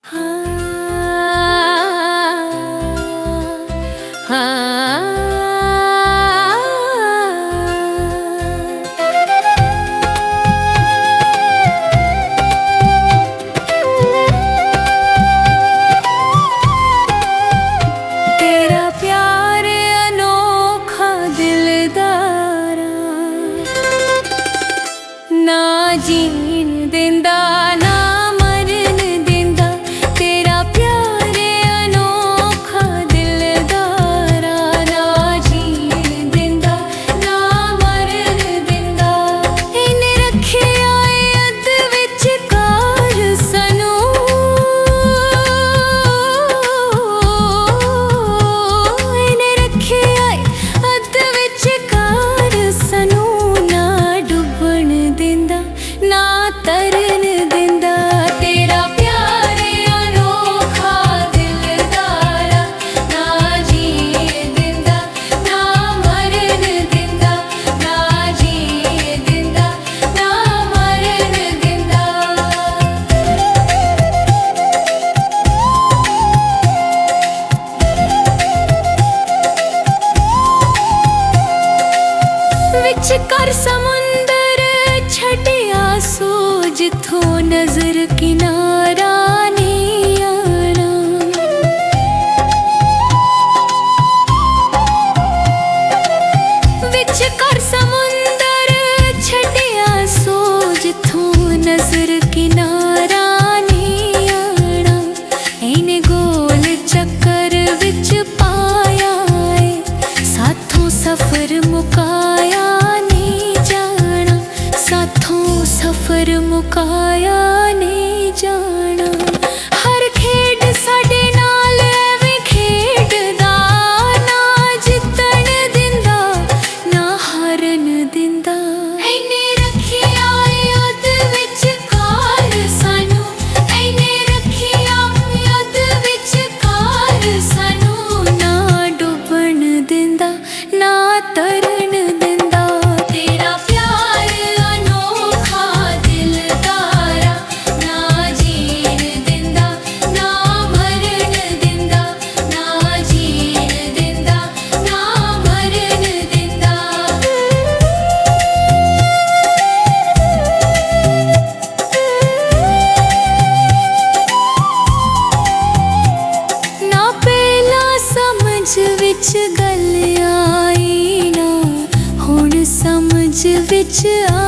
तेरा प्यार अनोखा दिलदारा, ना जीन देंदा ना मरन देंदा। तेरा प्यार अनोखा दिलदारा, ना जीन देंदा ना मरन देंदा। इन्हें रखिया अद विचकार सानू, इन्हें रखिया अद विचकार सानू। ना डुबण देंदा ना तरन देंदा। तेरा प्यार अनोखा दिलदारा, ना जीन देंदा ना मरन देंदा। ना जीन देंदा ना मरन देंदा। विचकार समुंदर छटिया सो, जिथों नजर किनारा नहीं आना। विचकार समुंदर छटिया सो, जिथों नजर किनारा नहीं आना। इन्हें गोल चक्कर विच पाया है, साथों सफर मुकाया नहीं जाना। साथों सफर मुकाया नहीं जाना। हर खेड साडे नाल एवें खेडदा, ना जितण दिंदा ना हारन दिंदा। इन्हें रखिया अद विचकार सानू, इन्हें रखिया अद विचकार सानू। ना डुबण दिंदा ना तरन दिंदा। तेरा प्यार अनोखा दिलदारा, ना जीन दिंदा ना मरन दिंदा। ना जीन दिंदा ना मरन दिंदा। ना पहला समझ विच गल आई, ना हुण समझ विच आ